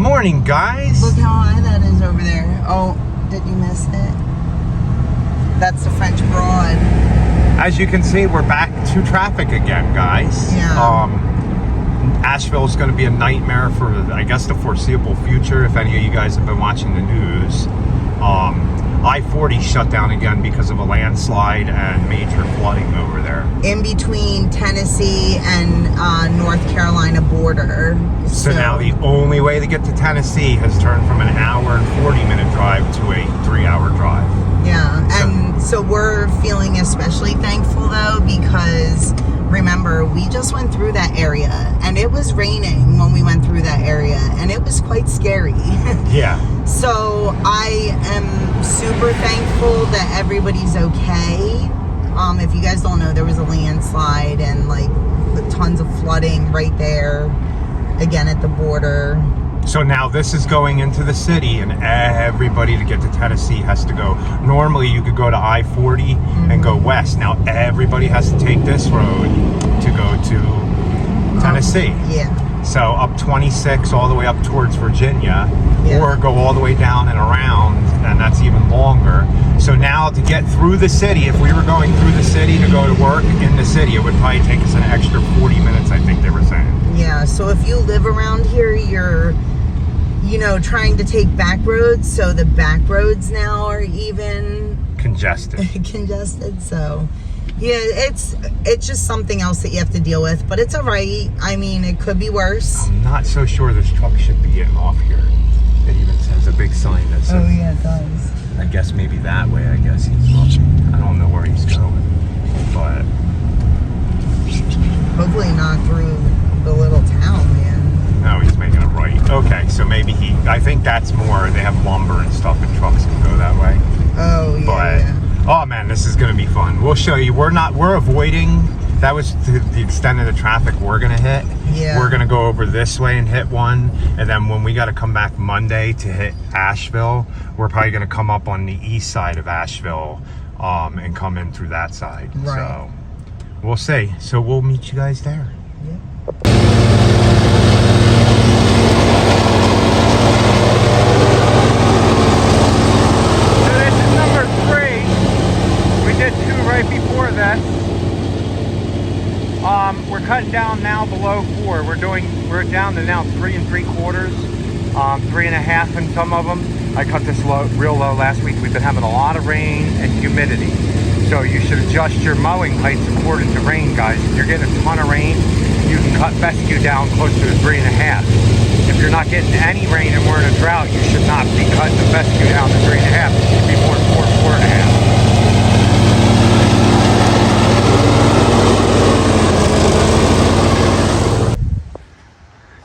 morning, guys. Look how high that is over there. Oh, did you miss it? That's the French Broad. As you can see, we're back to traffic again, guys. Yeah. Asheville is going to be a nightmare for, I guess, the foreseeable future. If any of you guys have been watching the news, I-40 shut down again because of a landslide and major flooding over there. In between Tennessee and North Carolina border. So now the only way to get to Tennessee has turned from an hour and 40-minute drive to a 3-hour drive. Yeah, and so we're feeling especially thankful though, because remember, we just went through that area and it was raining when we went through that area and it was quite scary. Yeah. So I am super thankful that everybody's okay. If you guys don't know, there was a landslide and like tons of flooding right there, again at the border. So now this is going into the city, and everybody to get to Tennessee has to go. Normally you could go to I-40 and go west. Now everybody has to take this road to go to Tennessee. Yeah. So up 26 all the way up towards Virginia, or go all the way down and around, and that's even longer. So now to get through the city, if we were going through the city to go to work in the city, it would probably take us an extra 40 minutes, I think they were saying. Yeah, so if you live around here, you're, you know, trying to take back roads, so the back roads now are even congested. So yeah, it's just something else that you have to deal with, but it's all right. I mean, it could be worse. I'm not so sure this truck should be getting off here. It even says a big sign that says, oh yeah, it does. I guess maybe that way. I guess he's looking. I don't know where he's going, but hopefully not through the little town, man. no, he's making a right. Okay, so maybe I think that's more, they have lumber and stuff and trucks can go that way. Oh yeah. But oh man, this is gonna be fun. We'll show you. We're avoiding, that was the extent of the traffic we're gonna hit. Yeah. We're gonna go over this way and hit one, and then when we gotta come back Monday to hit Asheville, we're probably gonna come up on the east side of Asheville and come in through that side. Right. So we'll see. So we'll meet you guys there. Yeah. So this is number 3. We did 2 right before this. We're cutting down now below 4. We're down to now 3 3/4, 3.5 in some of them. I cut this real low last week. We've been having a lot of rain and humidity. So you should adjust your mowing heights according to rain, guys. If you're getting a ton of rain, you can cut fescue down closer to 3.5. If you're not getting any rain and we're in a drought, you should not be cutting the fescue down to 3.5. It should be more 4, 4.5.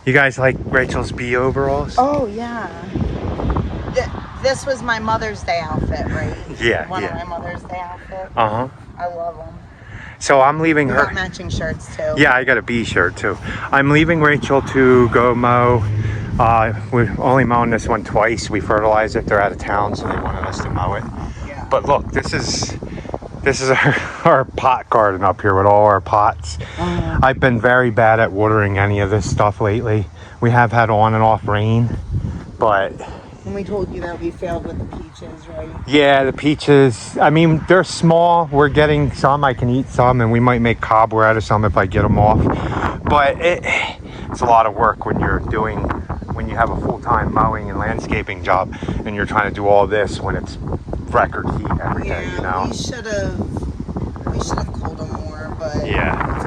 You guys like Rachel's bee overalls? Oh yeah. This was my Mother's Day outfit, right? Yeah. One of my Mother's Day outfits. Uh-huh. I love them. So I'm leaving We her. got matching shirts too. Yeah, I got a bee shirt too. I'm leaving Rachel to go mow. We're only mowing this one twice. We fertilized it. They're out of town, so they wanted us to mow it. Yeah. But look, this is our pot garden up here with all our pots. I've been very bad at watering any of this stuff lately. We have had on and off rain, but And we told you that we failed with the peaches, right? yeah, the peaches, I mean, they're small. We're getting some. I can eat some, and we might make cobbler out of some if I get them off. But it's a lot of work when you have a full-time mowing and landscaping job, and you're trying to do all this when it's record heat every day, you know? We should have called them more, but Yeah.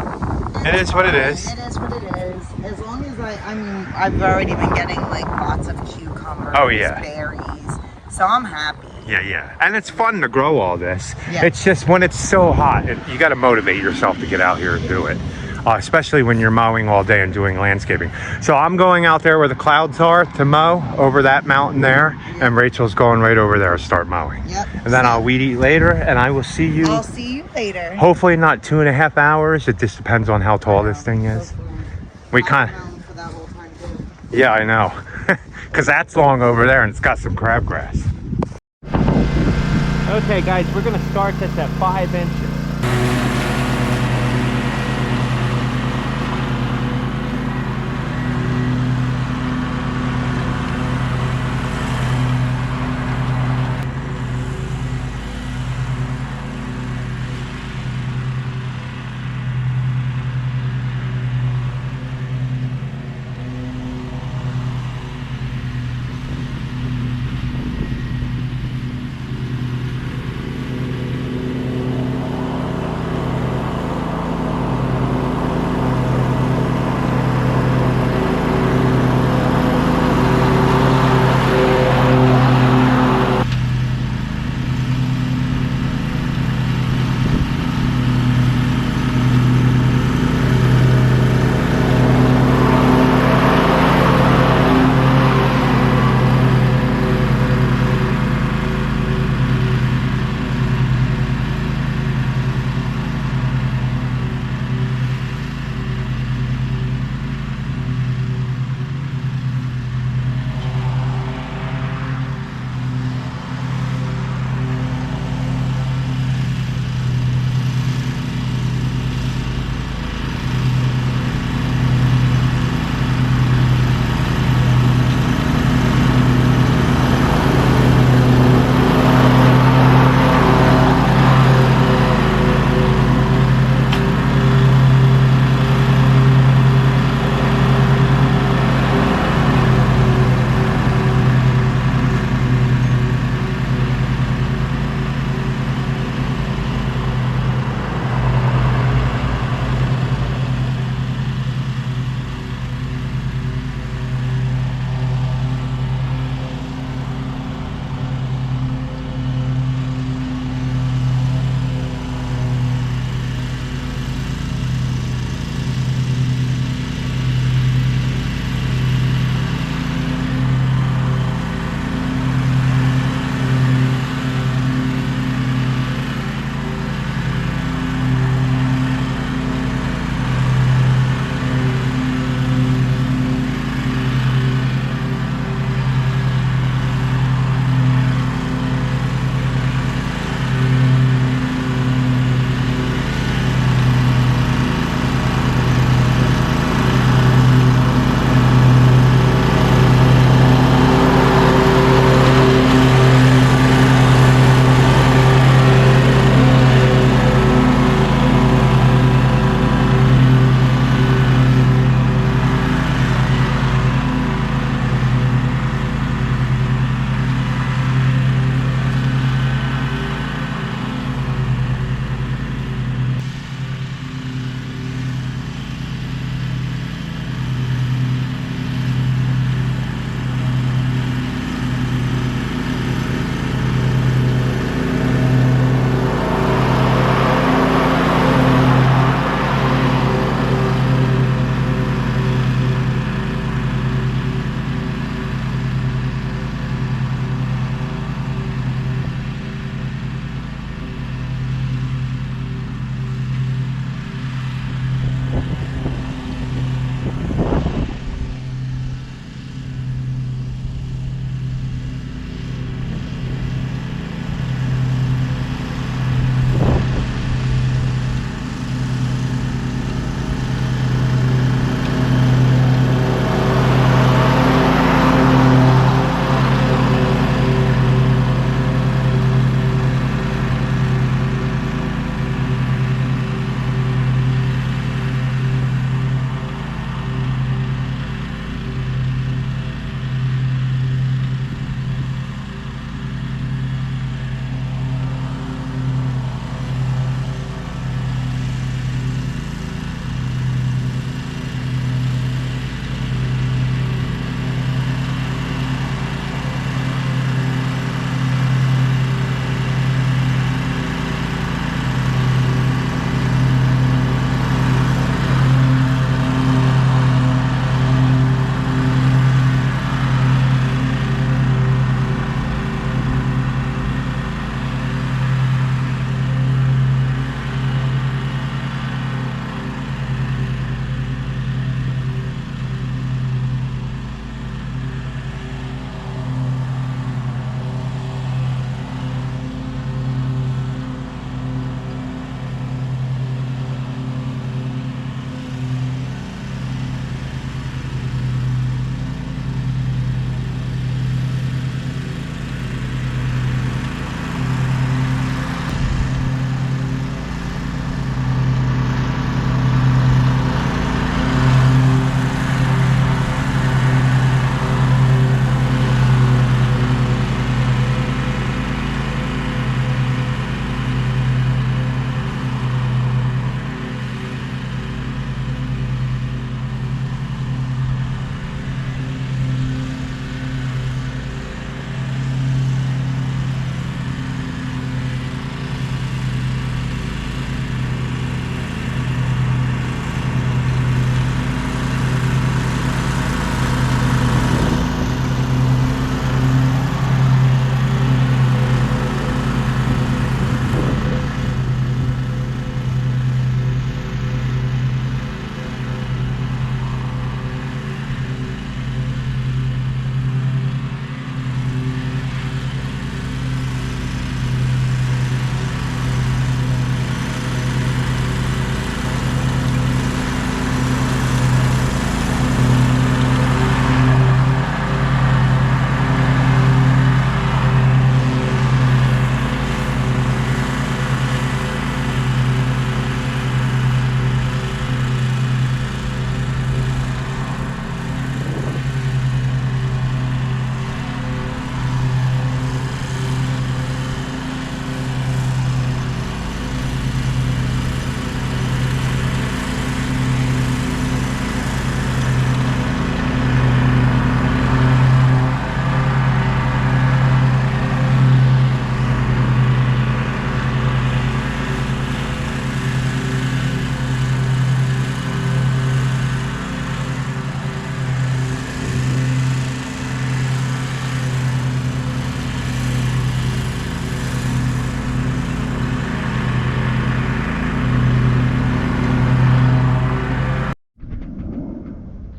It is what it is. It is what it is. As long as I mean, I've already been getting like lots of cucumbers, Oh, yeah. berries, so I'm happy. Yeah. And it's fun to grow all this. Yeah. It's just when it's so hot, you got to motivate yourself to get out here and do it. Especially when you're mowing all day and doing landscaping. So I'm going out there where the clouds are to mow over that mountain there, and Rachel's going right over there to start mowing. Yep. And then I'll weed eat later, and I will see you. I'll see you later. Hopefully not 2.5 hours. It just depends on how tall this thing is. We kind of. Yeah, I know. Because that's long over there, and it's got some crabgrass. Okay, guys, we're going to start this at 5 inches.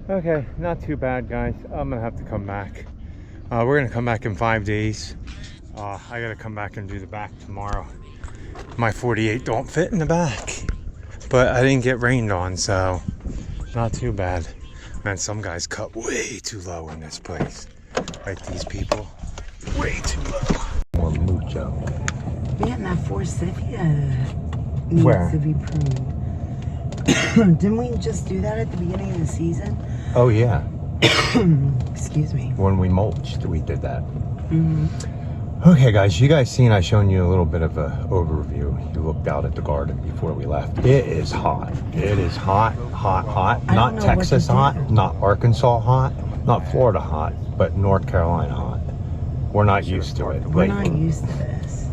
Okay, not too bad, guys. I'm gonna have to come back. We're gonna come back in 5 days. I gotta come back and do the back tomorrow. My 48 don't fit in the back, but I didn't get rained on, so not too bad. Man, some guys cut way too low in this place. Like these people, way too low. More mucho. Man, that forsythia needs Where? to be pruned. Didn't we just do that at the beginning of the season? Oh yeah. Excuse me. When we mulched, we did that. Okay, guys, you guys seen I shown you a little bit of an overview. You looked out at the garden before we left. It is hot. It is hot, hot, hot. Not Texas hot, not Arkansas hot, not Florida hot, but North Carolina hot. We're not used to it. We're not used to this.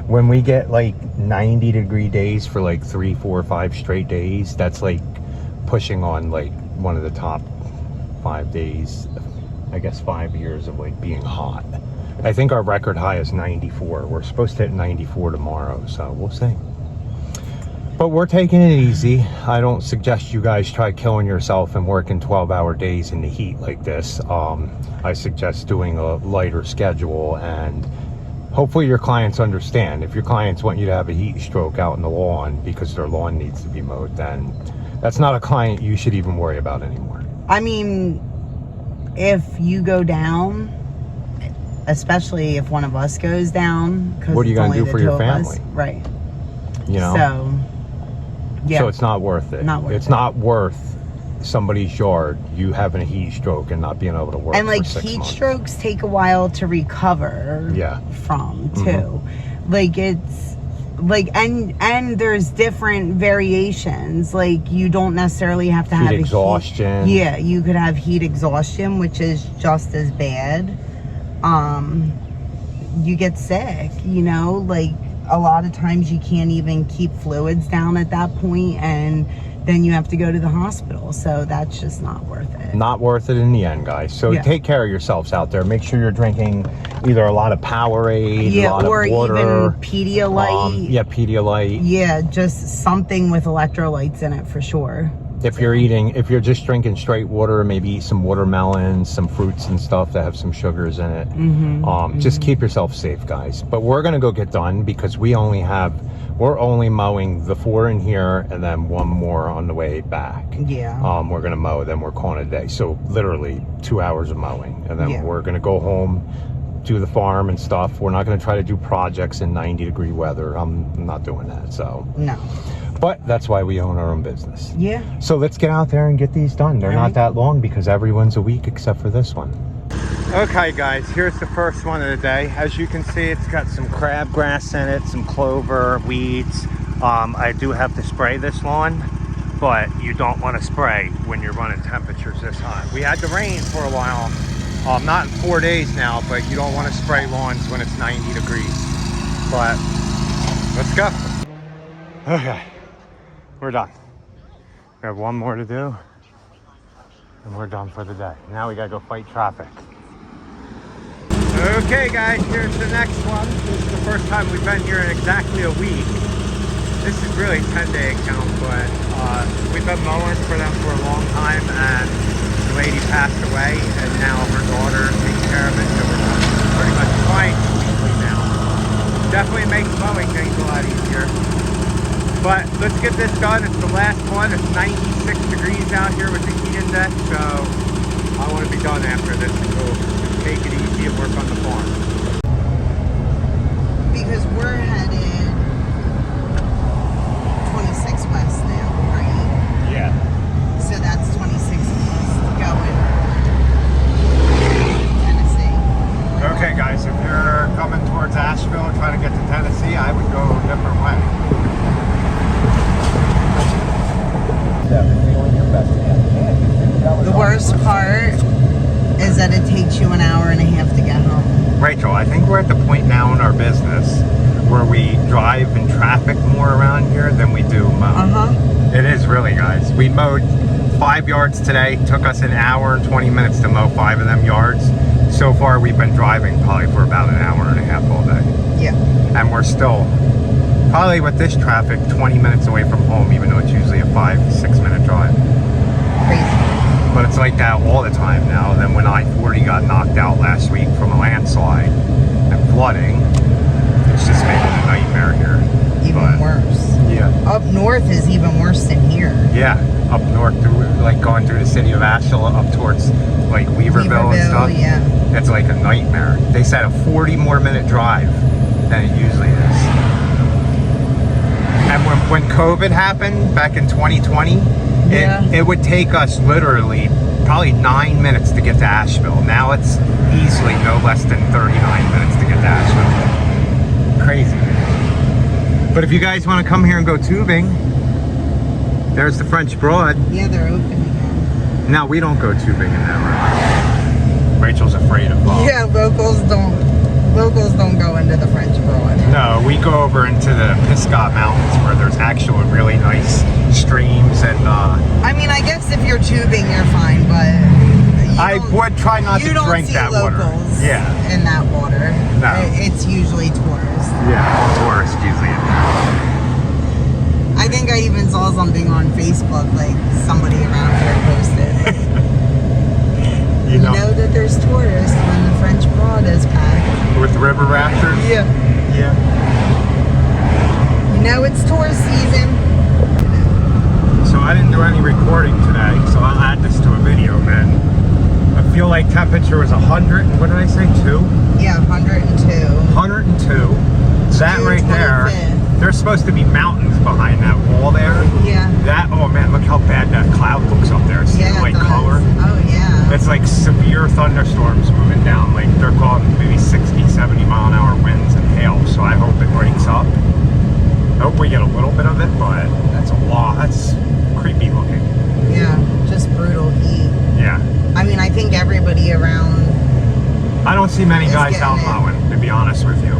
When we get like 90-degree days for like 3, 4, 5 straight days, that's like pushing on like one of the top 5 days, I guess 5 years of like being hot. I think our record high is 94. We're supposed to hit 94 tomorrow, so we'll see. But we're taking it easy. I don't suggest you guys try killing yourself and working 12-hour days in the heat like this. I suggest doing a lighter schedule, and hopefully your clients understand. If your clients want you to have a heat stroke out in the lawn because their lawn needs to be mowed, then that's not a client you should even worry about anymore. I mean, if you go down, especially if one of us goes down, what are you going to do for your family? Right. You know? So, yeah. So it's not worth it. It's not worth somebody's yard, you having a heat stroke and not being able to work. And like for 6 heat months. strokes take a while to recover from too. Like it's like, and there's different variations. Like you don't necessarily have to have heat exhaustion. Yeah, you could have heat exhaustion, which is just as bad. You get sick, you know, like a lot of times you can't even keep fluids down at that point, and then you have to go to the hospital. So that's just not worth it. Not worth it in the end, guys. So take care of yourselves out there. Make sure you're drinking either a lot of Powerade, a lot or of water, even Pedialyte. Pedialyte. Yeah, just something with electrolytes in it for sure. If you're just drinking straight water, maybe eat some watermelons, some fruits and stuff that have some sugars in it. Just keep yourself safe, guys. But we're gonna go get done because we're only mowing the 4 in here and then 1 more on the way back. Yeah. We're gonna mow, then we're calling it a day. So literally 2 hours of mowing, and then we're gonna go home, do the farm and stuff. We're not gonna try to do projects in 90-degree weather. I'm not doing that. So no. But that's why we own our own business. Yeah. So let's get out there and get these done. They're not that long because everyone's a week except for this one. Okay, guys, here's the first one of the day. As you can see, it's got some crabgrass in it, some clover, weeds. I do have to spray this lawn, but you don't want to spray when you're running temperatures this hot. We had the rain for a while, not in 4 days now, but you don't want to spray lawns when it's 90 degrees. But let's go. Okay. We're done. We have 1 more to do, and we're done for the day. Now we gotta go fight traffic. Okay, guys, here's the next one. This is the first time we've been here in exactly a week. This is really a 10-day account, but we've been mowing for them for a long time, and the lady passed away, and now her daughter takes care of it, so we're pretty much twice weekly now. Definitely makes mowing things a lot easier. But let's get this done. It's the last one. It's 96 degrees out here with the heat index, so I want to be done after this and go take it easy and work on the farm. Because we're headed 26 west now, right? Yeah. So that's 26 east going Tennessee. Okay, guys, if you're coming towards Asheville and trying to get to Tennessee, I would go a different way. The worst part is that it takes you an hour and a half to get home. Rachel, I think we're at the point now in our business where we drive in traffic more around here than we do mow. It is really, guys. We mowed 5 yards today. Took us an hour and 20 minutes to mow 5 of them yards. So far, we've been driving probably for about an hour and a half all day. Yeah. And we're still, probably with this traffic, 20 minutes away from home, even though it's usually a 5-6 minute drive. Crazy. But it's like that all the time now. And then when I-40 got knocked out last week from a landslide and flooding, it's just making a nightmare here. Even worse. Yeah. Up north is even worse than here. Yeah, up north, through, like going through the city of Asheville up towards like Weaverville and stuff. Yeah. It's like a nightmare. They said a 40 more minute drive than it usually is. And when COVID happened back in 2020, it would take us literally probably 9 minutes to get to Asheville. Now it's easily no less than 39 minutes to get to Asheville. Crazy. But if you guys want to come here and go tubing, there's the French Broad. Yeah, they're open again. Now we don't go tubing in that room. Rachel's afraid of fog. Yeah, locals don't go into the French Broad. No, we go over into the Piscot Mountains where there's actual really nice streams and I mean, I guess if you're tubing, you're fine, but I would try not to drink that water. Yeah. In that water. No. It's usually tourists. Yeah, tourists usually in there. I think I even saw something on Facebook, like somebody around here posted. You know that there's tourists when the French Broad is packed. With river rafters? Yeah. Yeah. You know it's tourist season. So I didn't do any recording today, so I'll add this to a video, man. I feel like temperature was 100, what did I say, 2? Yeah, 102. 102. That June right there, 25th. there's supposed to be mountains behind that wall there. Yeah. That, oh man, look how bad that cloud looks up there. It's Yeah, like it does. color. Oh, yeah. It's like severe thunderstorms moving down. Like they're calling maybe 60, 70 mile an hour winds and hail. So I hope it breaks up. I hope we get a little bit of it, but that's a lot. That's creepy looking. Yeah, just brutal heat. Yeah. I mean, I think everybody around. I don't see many It's guys out getting it. mowing, to be honest with you.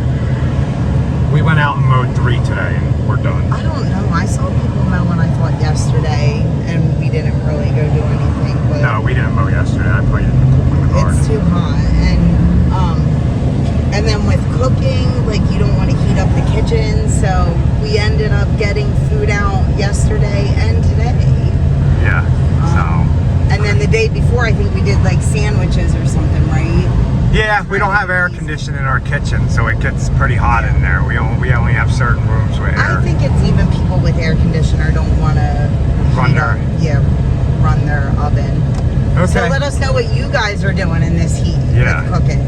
We went out and mowed 3 today and we're done. I don't know. I saw people mowing, I thought, yesterday, and we didn't really go do anything. But No, we didn't mow yesterday. I played in the garden. it's too hot. And then with cooking, like, you don't want to heat up the kitchen, so we ended up getting food out yesterday and today. Yeah. And then the day before, I think we did like sandwiches or something, right? Yeah, we don't have air conditioning in our kitchen, so it gets pretty hot in there. We only have certain rooms with air. I think it's even people with air conditioner don't want to run their oven. Okay. So let us know what you guys are doing in this heat Yeah. with cooking.